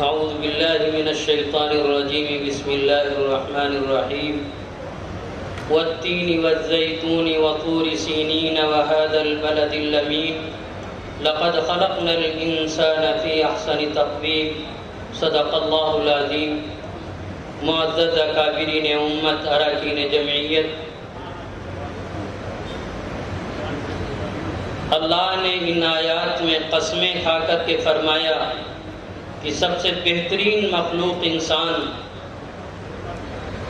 اعوذ باللہ من الشیطان الرجیم بسم اللہ الرحمن الرحیم والتین والزیتون وطور سینین وهذا البلد الامین لقد خلقنا الانسان فی احسن تقویم صدق اللہ العظیم۔ معزز اکابرین امت، اراکین جمعیت، اللہ نے ان آیات میں قسمیں کھا کر کے فرمایا کہ سب سے بہترین مخلوق انسان،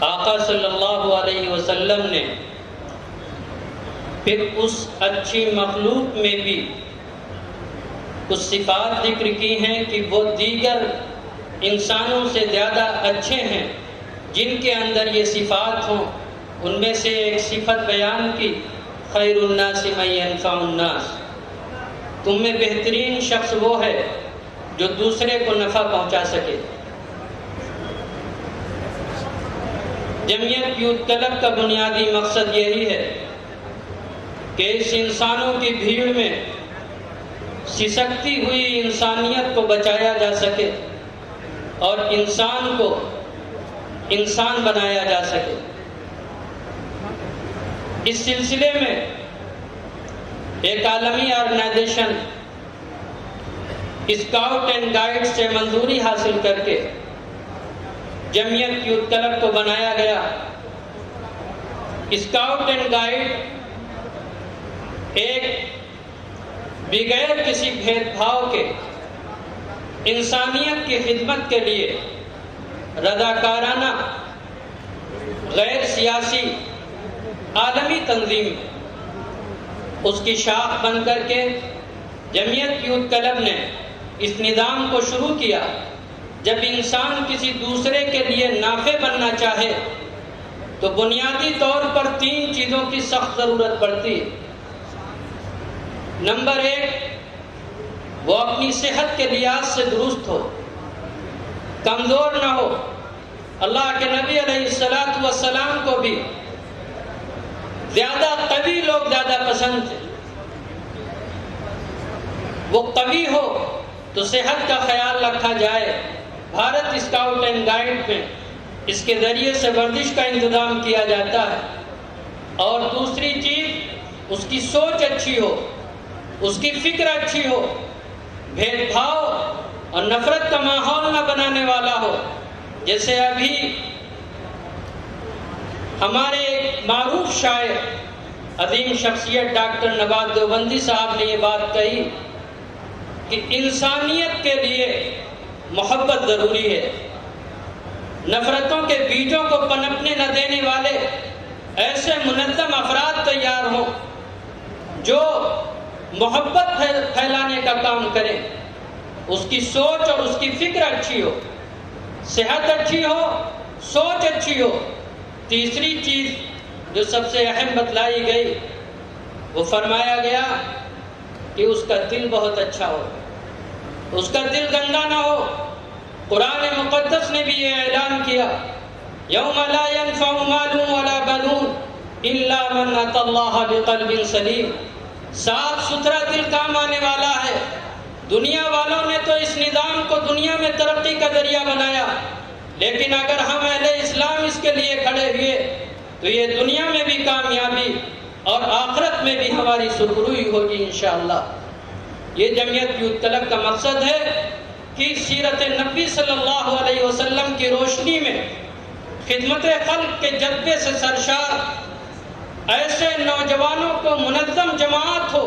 آقا صلی اللہ علیہ وسلم نے پھر اس اچھی مخلوق میں بھی کچھ صفات ذکر کی ہیں کہ وہ دیگر انسانوں سے زیادہ اچھے ہیں جن کے اندر یہ صفات ہوں۔ ان میں سے ایک صفت بیان کی، خیر الناس من ينفع الناس، تم میں بہترین شخص وہ ہے جو دوسرے کو نفع پہنچا سکے۔ جمعیت یوتھ کلب کا بنیادی مقصد یہی ہے کہ اس انسانوں کی بھیڑ میں سسکتی ہوئی انسانیت کو بچایا جا سکے اور انسان کو انسان بنایا جا سکے۔ اس سلسلے میں ایک عالمی آرگنائزیشن اسکاؤٹ اینڈ گائیڈ سے منظوری حاصل کر کے جمعیت یوتھ کلب کو بنایا گیا۔ اسکاؤٹ اینڈ گائیڈ ایک بغیر کسی بھید بھاؤ کے انسانیت کی خدمت کے لیے رضاکارانہ غیر سیاسی عالمی تنظیم، اس کی شاخ بن کر کے جمعیت یوتھ کلب نے اس نظام کو شروع کیا۔ جب انسان کسی دوسرے کے لیے نافع بننا چاہے تو بنیادی طور پر 3 چیزوں کی سخت ضرورت پڑتی ہے۔ نمبر 1، وہ اپنی صحت کے لحاظ سے درست ہو، کمزور نہ ہو۔ اللہ کے نبی علیہ السلام کو بھی زیادہ قوی لوگ زیادہ پسند تھے۔ وہ قوی ہو تو صحت کا خیال رکھا جائے۔ بھارت اسکاؤٹ اینڈ گائیڈ میں اس کے ذریعے سے ورزش کا انتظام کیا جاتا ہے۔ اور دوسری چیز، اس کی سوچ اچھی ہو، اس کی فکر اچھی ہو، بھید بھاؤ اور نفرت کا ماحول نہ بنانے والا ہو۔ جیسے ابھی ہمارے ایک معروف شاعر، عظیم شخصیت ڈاکٹر نواب دیوبندی صاحب نے یہ بات کہی کہ انسانیت کے لیے محبت ضروری ہے۔ نفرتوں کے بیجوں کو پنپنے نہ دینے والے ایسے منظم افراد تیار ہوں جو محبت پھیلانے کا کام کریں، اس کی سوچ اور اس کی فکر اچھی ہو، صحت اچھی ہو، سوچ اچھی ہو۔ تیسری چیز جو سب سے اہم بتلائی گئی، وہ فرمایا گیا کہ اس کا دل بہت اچھا ہو، اس کا دل گندا نہ ہو۔ قرآن مقدس نے بھی یہ اعلان کیا، یوم لا ينفع مال ولا بنون الا من اتى الله بقلب سلیم۔ صاف ستھرا دل کام آنے والا ہے۔ دنیا والوں نے تو اس نظام کو دنیا میں ترقی کا ذریعہ بنایا، لیکن اگر ہم اہل اسلام اس کے لیے کھڑے ہوئے تو یہ دنیا میں بھی کامیابی اور آخرت میں بھی ہماری سرخروئی ہوگی انشاءاللہ۔ یہ جمعیت یوتھ کلب کا مقصد ہے کہ سیرت نبی صلی اللہ علیہ وسلم کی روشنی میں خدمت خلق کے جذبے سے سرشار ایسے نوجوانوں کو منظم جماعت ہو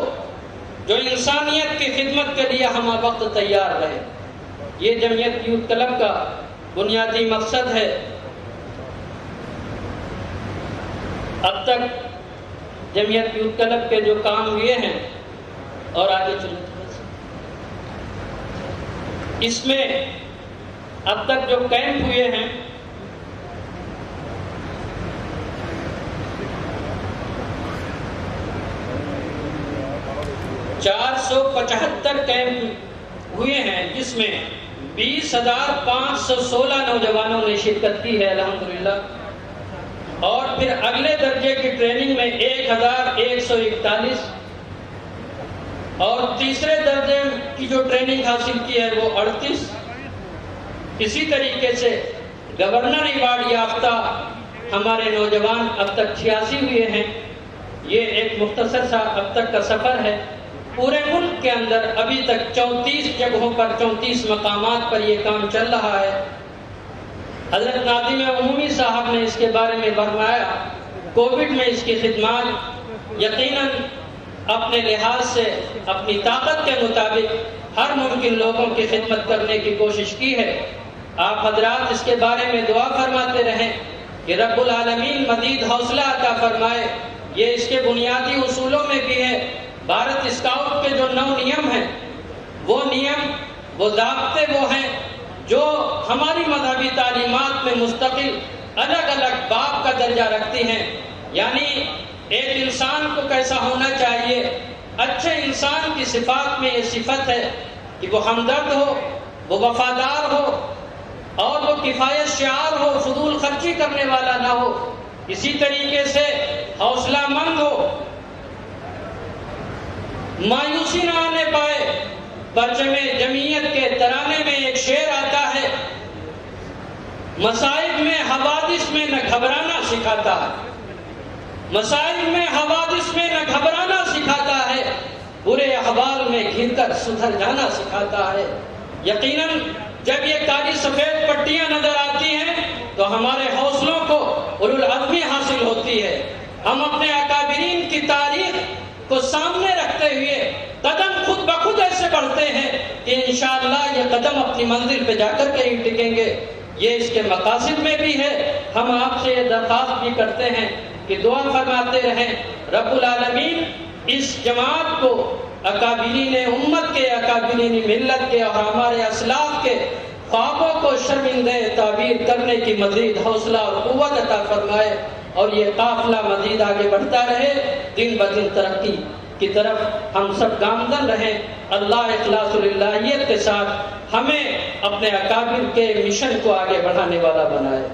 جو انسانیت کی خدمت کے لیے ہمہ وقت تیار رہے۔ یہ جمعیت یوتھ کلب کا بنیادی مقصد ہے۔ اب تک جمعیت یوتھ کلب کے جو کام ہوئے ہیں، اور آگے چلیں، اس میں اب تک جو کیمپ ہوئے ہیں، $475 کیمپ ہوئے ہیں، جس میں 20,516 نوجوانوں نے شرکت کی ہے الحمدللہ۔ اور پھر اگلے درجے کی ٹریننگ میں 1,141، اور تیسرے درجے کی جو ٹریننگ حاصل کی ہے وہ 38، اسی طریقے سے گورنر ایوارڈ یافتہ ہمارے نوجوان اب تک 86 ہوئے ہیں۔ یہ ایک مختصر سا اب تک کا سفر ہے۔ پورے ملک کے اندر ابھی تک 34 جگہوں پر 34 مقامات پر یہ کام چل رہا ہے۔ حضرت ناظم عمومی صاحب نے اس کے بارے میں فرمایا، کووڈ میں اس کی خدمات یقیناً اپنے لحاظ سے اپنی طاقت کے مطابق ہر ممکن لوگوں کی خدمت کرنے کی کوشش کی ہے۔ آپ حضرات اس کے بارے میں دعا فرماتے رہیں کہ رب العالمین مزید حوصلہ عطا فرمائے۔ یہ اس کے بنیادی اصولوں میں بھی ہے۔ بھارت اسکاؤٹ کے جو 9 نیم ہیں، وہ نیم، وہ ضابطے وہ ہیں جو ہماری مذہبی تعلیمات میں مستقل الگ الگ باب کا درجہ رکھتی ہیں۔ یعنی ایک انسان کو کیسا ہونا چاہیے؟ اچھے انسان کی صفات میں یہ صفت ہے کہ وہ ہمدرد ہو، وہ وفادار ہو، اور وہ کفایت شعار ہو، فضول خرچی کرنے والا نہ ہو، اسی طریقے سے حوصلہ مند ہو، مایوسی نہ آنے پائے۔ پرچم جمعیت کے ترانے میں ایک شعر آتا ہے، مصائب میں حوادث میں نہ گھبرانا سکھاتا ہے، مصائب میں حوادث میں نہ گھبرانا سکھاتا ہے، برے احوال میں گھر کر سدھر جانا سکھاتا ہے۔ یقیناً جب یہ کالی سفید پٹیاں نظر آتی ہیں تو ہمارے حوصلوں کو اولوالعزمی حاصل ہوتی ہے۔ ہم اپنے اکابرین کی تاریخ کو سامنے رکھتے ہوئے قدم خود بخود ایسے بڑھتے ہیں کہ انشاءاللہ یہ قدم اپنی منزل پہ جا کر کہیں ٹکیں گے۔ یہ اس کے مقاصد میں بھی ہے۔ ہم آپ سے یہ درخواست بھی کرتے ہیں کہ دعا فرماتے رہیں، رب العالمین اس جماعت کو اکابرین امت کے، اکابرین ملت کے اور ہمارے اسلاف کے خوابوں کو شرمندہ تعبیر کرنے کی مزید حوصلہ اور قوت عطا فرمائے، اور یہ قافلہ مزید آگے بڑھتا رہے، دن بدن ترقی کی طرف ہم سب گامزن رہیں۔ اللہ اخلاص للہیت کے ساتھ ہمیں اپنے اکابر کے مشن کو آگے بڑھانے والا بنائے۔